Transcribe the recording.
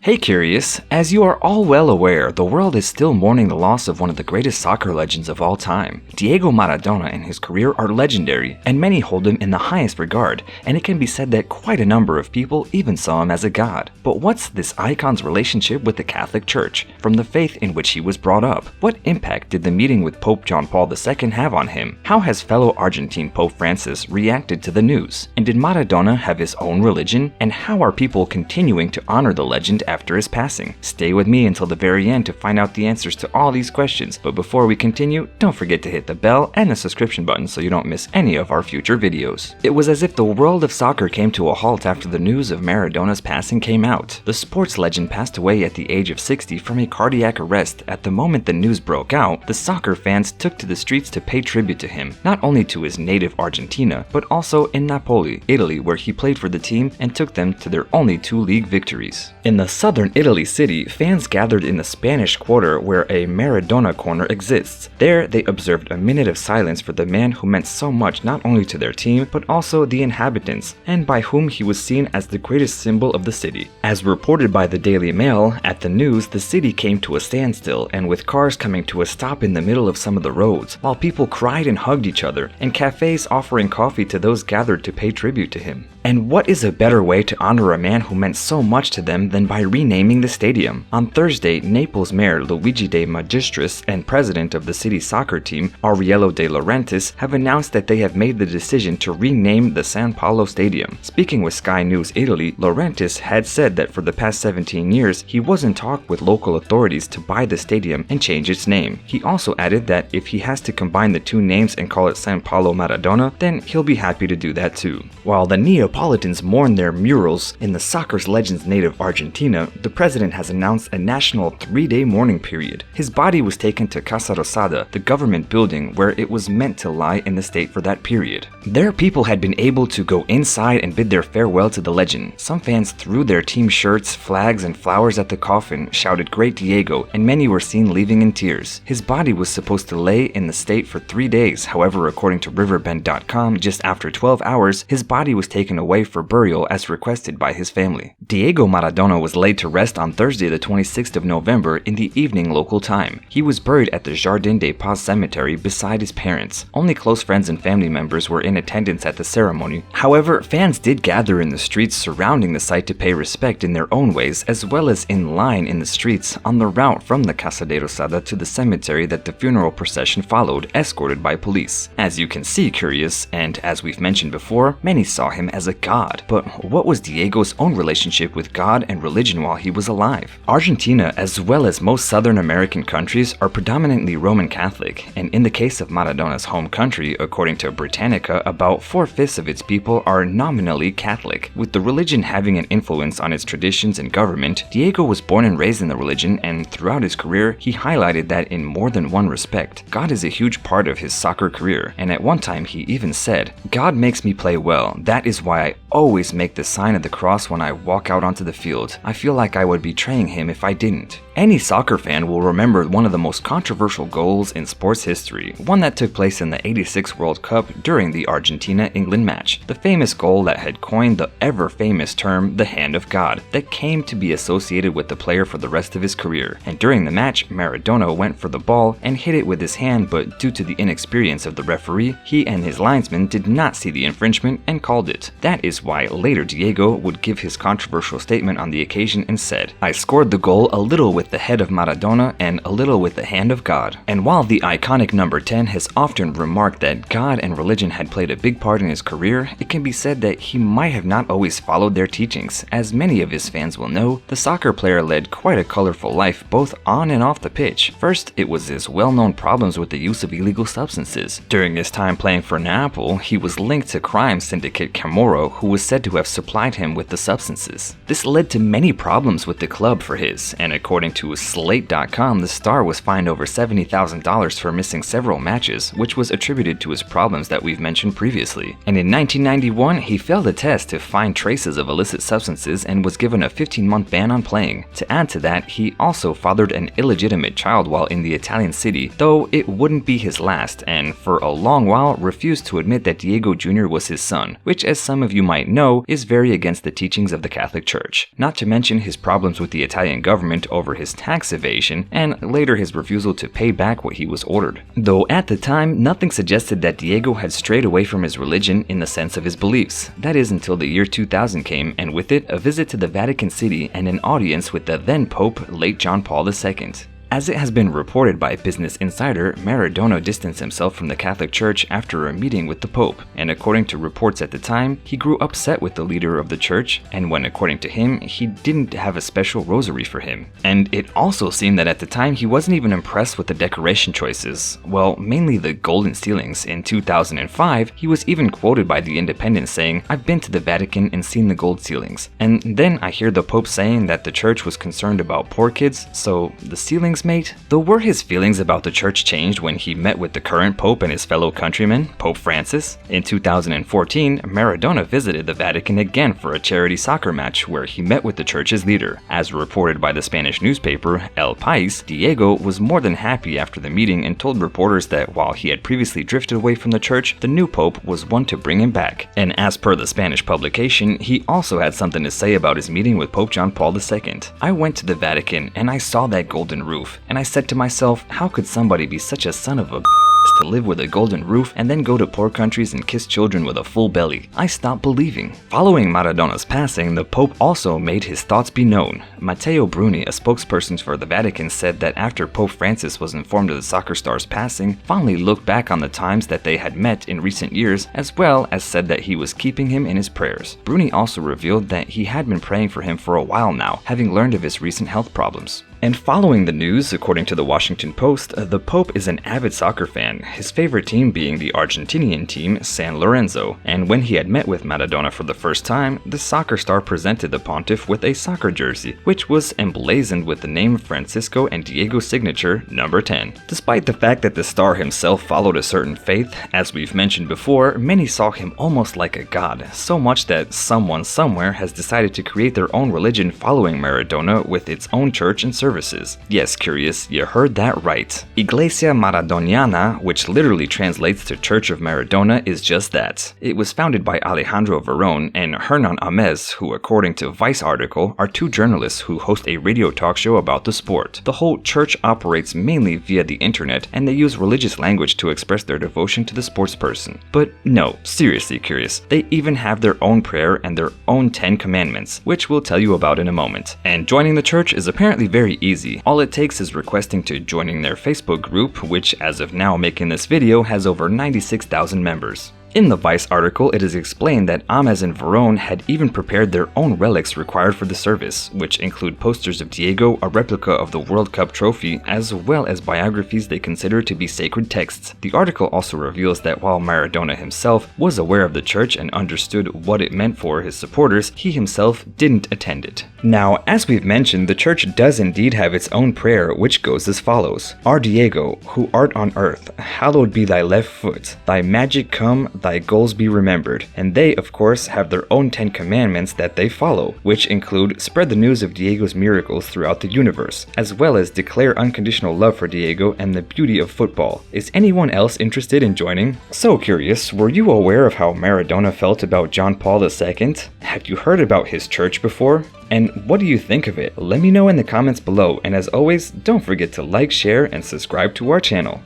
Hey Curious, as you are all well aware, the world is still mourning the loss of one of the greatest soccer legends of all time. Diego Maradona and his career are legendary, and many hold him in the highest regard, and it can be said that quite a number of people even saw him as a god. But what's this icon's relationship with the Catholic Church, from the faith in which he was brought up? What impact did the meeting with Pope John Paul II have on him? How has fellow Argentine Pope Francis reacted to the news? And did Maradona have his own religion? And how are people continuing to honor the legend after his passing? Stay with me until the very end to find out the answers to all these questions, but before we continue, don't forget to hit the bell and the subscription button so you don't miss any of our future videos. It was as if the world of soccer came to a halt after the news of Maradona's passing came out. The sports legend passed away at the age of 60 from a cardiac arrest. At the moment the news broke out, the soccer fans took to the streets to pay tribute to him, not only to his native Argentina, but also in Napoli, Italy, where he played for the team and took them to their only 2 league victories. In the southern Italy city, fans gathered in the Spanish Quarter where a Maradona corner exists. There, they observed a minute of silence for the man who meant so much not only to their team, but also the inhabitants, and by whom he was seen as the greatest symbol of the city. As reported by the Daily Mail, at the news, the city came to a standstill, and with cars coming to a stop in the middle of some of the roads, while people cried and hugged each other, and cafes offering coffee to those gathered to pay tribute to him. And what is a better way to honor a man who meant so much to them than by renaming the stadium? On Thursday, Naples Mayor Luigi De Magistris and president of the city's soccer team, Aurelio De Laurentiis, have announced that they have made the decision to rename the San Paolo Stadium. Speaking with Sky News Italy, Laurentiis had said that for the past 17 years, he was in talk with local authorities to buy the stadium and change its name. He also added that if he has to combine the 2 names and call it San Paolo Maradona, then he'll be happy to do that too. While the Neapolitans mourn their murals in the soccer legend's native Argentina, the president has announced a national 3-day mourning period. His body was taken to Casa Rosada, the government building where it was meant to lie in the state for that period. There, people had been able to go inside and bid their farewell to the legend. Some fans threw their team shirts, flags, and flowers at the coffin, shouted "Great Diego," and many were seen leaving in tears. His body was supposed to lay in the state for 3 days. However, according to Riverbend.com, just after 12 hours, his body was taken away for burial as requested by his family. Diego Maradona was laid to rest on Thursday the 26th of November in the evening local time. He was buried at the Jardin des Paz cemetery beside his parents. Only close friends and family members were in attendance at the ceremony. However, fans did gather in the streets surrounding the site to pay respect in their own ways, as well as in line in the streets on the route from the Casa de Rosada to the cemetery that the funeral procession followed, escorted by police. As you can see, Curious, and as we've mentioned before, many saw him as a god. But what was Diego's own relationship with God and religion while he was alive? Argentina, as well as most Southern American countries, are predominantly Roman Catholic, and in the case of Maradona's home country, according to Britannica, about 4/5 of its people are nominally Catholic. With the religion having an influence on its traditions and government, Diego was born and raised in the religion, and throughout his career, he highlighted that in more than one respect, God is a huge part of his soccer career, and at one time he even said, "God makes me play well. That is why I always make the sign of the cross when I walk out onto the field. I feel like I would be betraying him if I didn't." Any soccer fan will remember one of the most controversial goals in sports history, one that took place in the '86 World Cup during the Argentina-England match. The famous goal that had coined the ever-famous term, the hand of God, that came to be associated with the player for the rest of his career. And during the match, Maradona went for the ball and hit it with his hand, but due to the inexperience of the referee, he and his linesman did not see the infringement and called it. That is why later Diego would give his controversial statement on the occasion and said, "I scored the goal a little with the head of Maradona and a little with the hand of God." And while the iconic number 10 has often remarked that God and religion had played a big part in his career, it can be said that he might have not always followed their teachings. As many of his fans will know, the soccer player led quite a colorful life both on and off the pitch. First, it was his well-known problems with the use of illegal substances. During his time playing for Napoli, he was linked to crime syndicate Camorro, who was said to have supplied him with the substances. This led to many problems with the club for his, and according to Slate.com, the star was fined over $70,000 for missing several matches, which was attributed to his problems that we've mentioned previously. And in 1991, he failed a test to find traces of illicit substances and was given a 15-month ban on playing. To add to that, he also fathered an illegitimate child while in the Italian city, though it wouldn't be his last, and for a long while refused to admit that Diego Jr. was his son, which, as some of you might know, is very against the teachings of the Catholic Church, not to mention his problems with the Italian government over his tax evasion, and later his refusal to pay back what he was ordered. Though at the time, nothing suggested that Diego had strayed away from his religion in the sense of his beliefs. That is until the year 2000 came, and with it, a visit to the Vatican City and an audience with the then Pope, late John Paul II. As it has been reported by Business Insider, Maradona distanced himself from the Catholic Church after a meeting with the Pope, and according to reports at the time, he grew upset with the leader of the church, and when according to him, he didn't have a special rosary for him. And it also seemed that at the time he wasn't even impressed with the decoration choices. Well, mainly the golden ceilings. In 2005, he was even quoted by The Independent saying, "I've been to the Vatican and seen the gold ceilings." And then I hear the Pope saying that the church was concerned about poor kids, so the ceilings, mate? Though were his feelings about the church changed when he met with the current Pope and his fellow countryman, Pope Francis? In 2014, Maradona visited the Vatican again for a charity soccer match where he met with the church's leader. As reported by the Spanish newspaper El País, Diego was more than happy after the meeting and told reporters that while he had previously drifted away from the church, the new Pope was one to bring him back. And as per the Spanish publication, he also had something to say about his meeting with Pope John Paul II. "I went to the Vatican and I saw that golden roof. And I said to myself, how could somebody be such a son of a to live with a golden roof and then go to poor countries and kiss children with a full belly? I stopped believing." Following Maradona's passing, the Pope also made his thoughts be known. Matteo Bruni, a spokesperson for the Vatican, said that after Pope Francis was informed of the soccer star's passing, fondly looked back on the times that they had met in recent years, as well as said that he was keeping him in his prayers. Bruni also revealed that he had been praying for him for a while now, having learned of his recent health problems. And following the news, according to the Washington Post, the Pope is an avid soccer fan, his favorite team being the Argentinian team San Lorenzo. And when he had met with Maradona for the first time, the soccer star presented the pontiff with a soccer jersey, which was emblazoned with the name Francisco and Diego's signature, number 10. Despite the fact that the star himself followed a certain faith, as we've mentioned before, many saw him almost like a god, so much that someone somewhere has decided to create their own religion following Maradona with its own church and services. Yes, curious, you heard that right. Iglesia Maradoniana, which literally translates to Church of Maradona, is just that. It was founded by Alejandro Verón and Hernan Ames, who according to Vice article, are two journalists who host a radio talk show about the sport. The whole church operates mainly via the internet, and they use religious language to express their devotion to the sportsperson. But no, seriously curious, they even have their own prayer and their own 10 commandments, which we'll tell you about in a moment. And joining the church is apparently very easy. All it takes is requesting to joining their Facebook group, which as of now making this video has over 96,000 members. In the Vice article, it is explained that Ames and Verón had even prepared their own relics required for the service, which include posters of Diego, a replica of the World Cup trophy, as well as biographies they consider to be sacred texts. The article also reveals that while Maradona himself was aware of the church and understood what it meant for his supporters, he himself didn't attend it. Now, as we've mentioned, the church does indeed have its own prayer, which goes as follows. Our Diego, who art on earth, hallowed be thy left foot, thy magic come, thy goals be remembered. And they, of course, have their own 10 commandments that they follow, which include spread the news of Diego's miracles throughout the universe, as well as declare unconditional love for Diego and the beauty of football. Is anyone else interested in joining? So curious, were you aware of how Maradona felt about John Paul II? Have you heard about his church before? And what do you think of it? Let me know in the comments below, and as always, don't forget to like, share, and subscribe to our channel.